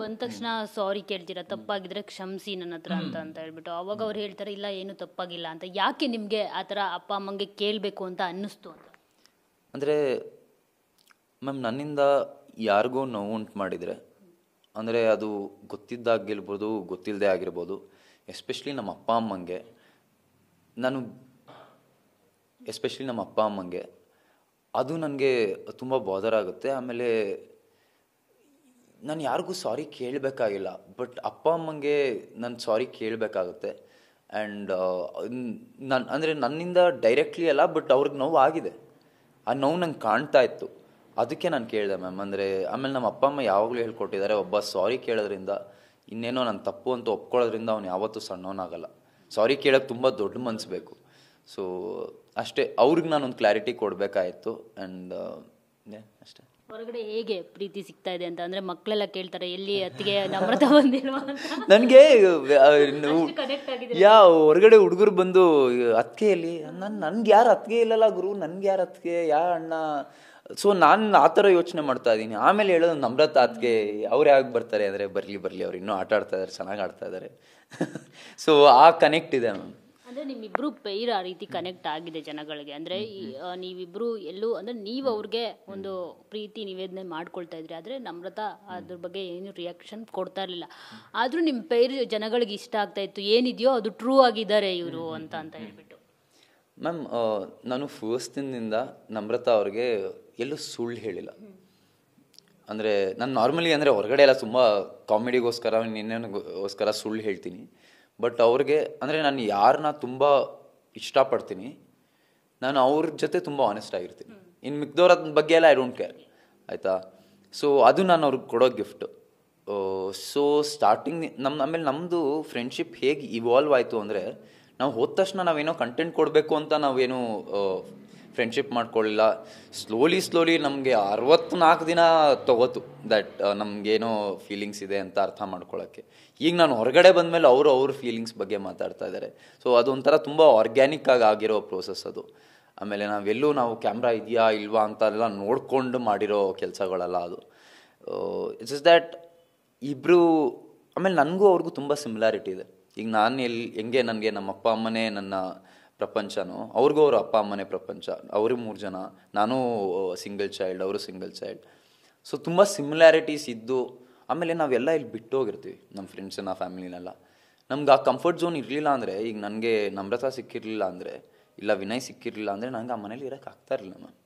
ಬಂದ ತಕ್ಷಣ ಸಾರಿ ಕೇಳ್ತೀರಾ, ತಪ್ಪಾಗಿದ್ರೆ ಕ್ಷಮಿಸಿ ನನ್ನ ಹತ್ರ ಅಂತ ಹೇಳ್ಬಿಟ್ಟು, ಅವಾಗ ಅವ್ರು ಹೇಳ್ತಾರೆ ಇಲ್ಲ ಏನು ತಪ್ಪಾಗಿಲ್ಲ ಅಂತ. ಯಾಕೆ ನಿಮಗೆ ಆ ಥರ ಅಪ್ಪ ಅಮ್ಮಂಗೆ ಕೇಳಬೇಕು ಅಂತ ಅನ್ನಿಸ್ತು ಅಂತ? ಅಂದರೆ ಮ್ಯಾಮ್, ನನ್ನಿಂದ ಯಾರಿಗೂ ನೋವು ಉಂಟು ಮಾಡಿದರೆ, ಅಂದರೆ ಅದು ಗೊತ್ತಿದ್ದಾಗಿರ್ಬೋದು ಗೊತ್ತಿಲ್ಲದೆ ಆಗಿರ್ಬೋದು, ಎಸ್ಪೆಷಲಿ ನಮ್ಮ ಅಪ್ಪ ಅಮ್ಮಂಗೆ ಅದು ನನಗೆ ತುಂಬ ಬಾದರ್ ಆಗುತ್ತೆ. ಆಮೇಲೆ ನಾನು ಯಾರಿಗೂ ಸಾರಿ ಕೇಳಬೇಕಾಗಿಲ್ಲ, ಬಟ್ ಅಪ್ಪ ಅಮ್ಮಂಗೆ ನಾನು ಸಾರಿ ಕೇಳಬೇಕಾಗುತ್ತೆ. ಆ್ಯಂಡ್ ಅಂದರೆ ನನ್ನಿಂದ ಡೈರೆಕ್ಟ್ಲಿ ಅಲ್ಲ, ಬಟ್ ಅವ್ರಿಗೆ ನೋವು ಆಗಿದೆ, ಆ ನೋವು ನಂಗೆ ಕಾಣ್ತಾ ಇತ್ತು, ಅದಕ್ಕೆ ನಾನು ಕೇಳಿದೆ ಮ್ಯಾಮ್. ಅಂದರೆ ಆಮೇಲೆ ನಮ್ಮ ಅಪ್ಪ ಅಮ್ಮ ಯಾವಾಗಲೂ ಹೇಳ್ಕೊಟ್ಟಿದ್ದಾರೆ, ಒಬ್ಬ ಸಾರಿ ಕೇಳೋದ್ರಿಂದ, ಇನ್ನೇನೋ ನನ್ನ ತಪ್ಪು ಅಂತ ಒಪ್ಕೊಳ್ಳೋದ್ರಿಂದ ಅವ್ನು ಯಾವತ್ತೂ ಸಣ್ಣವನಾಗಲ್ಲ. ಸಾರಿ ಕೇಳೋಕ್ಕೆ ತುಂಬ ದೊಡ್ಡ ಮನಸ್ಸು ಬೇಕು. ಸೊ ಅಷ್ಟೇ, ಅವ್ರಿಗೆ ನಾನೊಂದು ಕ್ಲಾರಿಟಿ ಕೊಡಬೇಕಾಯಿತು. ಆ್ಯಂಡ್ ಅಷ್ಟೇ. ಹೊರಗಡೆ ಹೇಗೆ ಪ್ರೀತಿ ಸಿಗ್ತಾ ಇದೆ ಅಂತ ಅಂದರೆ ಮಕ್ಕಳೆಲ್ಲ ಕೇಳ್ತಾರೆ, ಎಲ್ಲಿ ಅತ್ತಿಗೆ ನಮ್ರತ ಬಂದಿಲ್ವಾ ಅಂತ. ನನಗೆ ಹೊರಗಡೆ ಹುಡುಗರು ಬಂದು ಅತ್ತಿಗೆಯಲ್ಲಿ ನನ್ಗೆ ಯಾರು ಅತ್ತಿಗೆ ಇಲ್ಲಲ್ಲ ಗುರು, ನನ್ಗೆ ಯಾರು ಅತ್ತಿಗೆ, ಯಾ ಅಣ್ಣ. ಸೊ ನಾನು ಆ ಥರ ಯೋಚನೆ ಮಾಡ್ತಾ ಇದ್ದೀನಿ. ಆಮೇಲೆ ಹೇಳೋದು ನಮ್ರತ ಅತ್ತಿಗೆ, ಅವ್ರು ಯಾಕೆ ಬರ್ತಾರೆ ಅಂದರೆ ಬರಲಿ ಅವ್ರು ಇನ್ನೂ ಆಟ ಆಡ್ತಾ ಇದ್ದಾರೆ, ಚೆನ್ನಾಗಿ ಆಡ್ತಾ ಇದ್ದಾರೆ. ಸೊ ಆ ಕನೆಕ್ಟ್ ಇದೆ ಮ್ಯಾಮ್. ಅಂದರೆ ನಿಮ್ಮಿಬ್ಬರು ಪೈರ್ ಆ ರೀತಿ ಕನೆಕ್ಟ್ ಆಗಿದೆ ಜನಗಳಿಗೆ. ಅಂದರೆ ನೀವಿಬ್ಬರು ಎಲ್ಲೂ ಅಂದರೆ ನೀವು ಅವ್ರಿಗೆ ಒಂದು ಪ್ರೀತಿ ನಿವೇದನೆ ಮಾಡ್ಕೊಳ್ತಾ ಇದ್ರಿ, ಆದರೆ ನಮ್ರತ ಅದ್ರ ಬಗ್ಗೆ ಏನು ರಿಯಾಕ್ಷನ್ ಕೊಡ್ತಾ ಇರಲಿಲ್ಲ. ಆದರೂ ನಿಮ್ಮ ಪೈರ್ ಜನಗಳಿಗೆ ಇಷ್ಟ ಆಗ್ತಾ ಇತ್ತು, ಏನಿದೆಯೋ ಅದು ಟ್ರೂ ಆಗಿದ್ದಾರೆ ಇವರು ಅಂತ ಹೇಳ್ಬಿಟ್ಟು. ಮ್ಯಾಮ್, ನಾನು ಫಸ್ಟ್ ದಿನದಿಂದ ನಮ್ರತ ಅವ್ರಿಗೆ ಎಲ್ಲೂ ಸುಳ್ಳು ಹೇಳಿಲ್ಲ. ಅಂದರೆ ನಾನು ನಾರ್ಮಲಿ ಅಂದರೆ ಹೊರಗಡೆ ಎಲ್ಲ ತುಂಬ ಕಾಮಿಡಿಗೋಸ್ಕರ ಇನ್ನೇನಗೋಸ್ಕರ ಸುಳ್ಳು ಹೇಳ್ತೀನಿ. ಬಟ್ ಅವ್ರಿಗೆ ಅಂದರೆ ನಾನು ಯಾರನ್ನ ತುಂಬ ಇಷ್ಟಪಡ್ತೀನಿ, ನಾನು ಅವ್ರ ಜೊತೆ ತುಂಬ ಆನೆಸ್ಟ್ ಆಗಿರ್ತೀನಿ. ಇನ್ನು ಮಿಕ್ದವ್ರ ಬಗ್ಗೆ ಎಲ್ಲ ಐ ಡೋಂಟ್ ಕೇರ್, ಆಯಿತಾ. ಸೊ ಅದು ನಾನು ಅವ್ರಿಗೆ ಕೊಡೋ ಗಿಫ್ಟು. ಸೊ ಸ್ಟಾರ್ಟಿಂಗ್ ಆಮೇಲೆ ನಮ್ಮದು ಫ್ರೆಂಡ್ಶಿಪ್ ಹೇಗೆ ಇವಾಲ್ವ್ ಆಯಿತು ಅಂದರೆ, ನಾವು ಹೋದ ತಕ್ಷಣ ನಾವೇನೋ ಕಂಟೆಂಟ್ ಕೊಡಬೇಕು ಅಂತ ನಾವೇನು ಫ್ರೆಂಡ್ಶಿಪ್ ಮಾಡ್ಕೊಳ್ಳಿಲ್ಲ. ಸ್ಲೋಲಿ ನಮಗೆ 64 ದಿನ ತಗೋತು ದಟ್ ನಮಗೇನೋ ಫೀಲಿಂಗ್ಸ್ ಇದೆ ಅಂತ ಅರ್ಥ ಮಾಡ್ಕೊಳ್ಳೋಕ್ಕೆ. ಈಗ ನಾನು ಹೊರಗಡೆ ಬಂದಮೇಲೆ ಅವ್ರ ಫೀಲಿಂಗ್ಸ್ ಬಗ್ಗೆ ಮಾತಾಡ್ತಾ ಇದ್ದಾರೆ. ಸೊ ಅದೊಂಥರ ತುಂಬ ಆರ್ಗ್ಯಾನಿಕ್ ಆಗಿರೋ ಪ್ರೋಸೆಸ್ ಅದು. ಆಮೇಲೆ ನಾವು ಕ್ಯಾಮ್ರಾ ಇದೆಯಾ ಇಲ್ವಾ ಅಂತೆಲ್ಲ ನೋಡಿಕೊಂಡು ಮಾಡಿರೋ ಕೆಲಸಗಳಲ್ಲ ಅದು. ಇಟ್ಸ್ ಇಸ್ ದ್ಯಾಟ್ ಇಬ್ಬರು. ಆಮೇಲೆ ನನಗೂ ಅವ್ರಿಗೂ ತುಂಬ ಸಿಮಿಲಾರಿಟಿ ಇದೆ. ಈಗ ನಾನು ಹೆಂಗೆ ನನಗೆ ನಮ್ಮ ಅಪ್ಪ ಅಮ್ಮನೇ ನನ್ನ ಪ್ರಪಂಚನೋ, ಅವ್ರಿಗೂ ಅವ್ರ ಅಪ್ಪ ಅಮ್ಮನೇ ಪ್ರಪಂಚ. ಅವರು 3 ಜನ, ನಾನು ಸಿಂಗಲ್ ಚೈಲ್ಡ್, ಅವರು ಸಿಂಗಲ್ ಚೈಲ್ಡ್. ಸೊ ತುಂಬ ಸಿಮಿಲಾರಿಟೀಸ್ ಇದ್ದು, ಆಮೇಲೆ ನಾವೆಲ್ಲ ಇಲ್ಲಿ ಬಿಟ್ಟು ಹೋಗಿರ್ತೀವಿ ನಮ್ಮ ಫ್ರೆಂಡ್ಸನ್ನ, ಫ್ಯಾಮಿಲಿನೆಲ್ಲ. ನಮ್ಗೆ ಆ ಕಂಫರ್ಟ್ ಝೋನ್ ಇರಲಿಲ್ಲ ಅಂದರೆ, ಈಗ ನನಗೆ ನಮ್ರತ ಸಿಕ್ಕಿರಲಿಲ್ಲ ಅಂದರೆ, ಇಲ್ಲ ವಿನಯ್ ಸಿಕ್ಕಿರಲಿಲ್ಲ ಅಂದರೆ, ನನಗೆ ಆ ಮನೇಲಿ ಇರೋಕ್ಕೆ ಆಗ್ತಾ ಇರಲಿಲ್ಲ ಮ್ಯಾಮ್.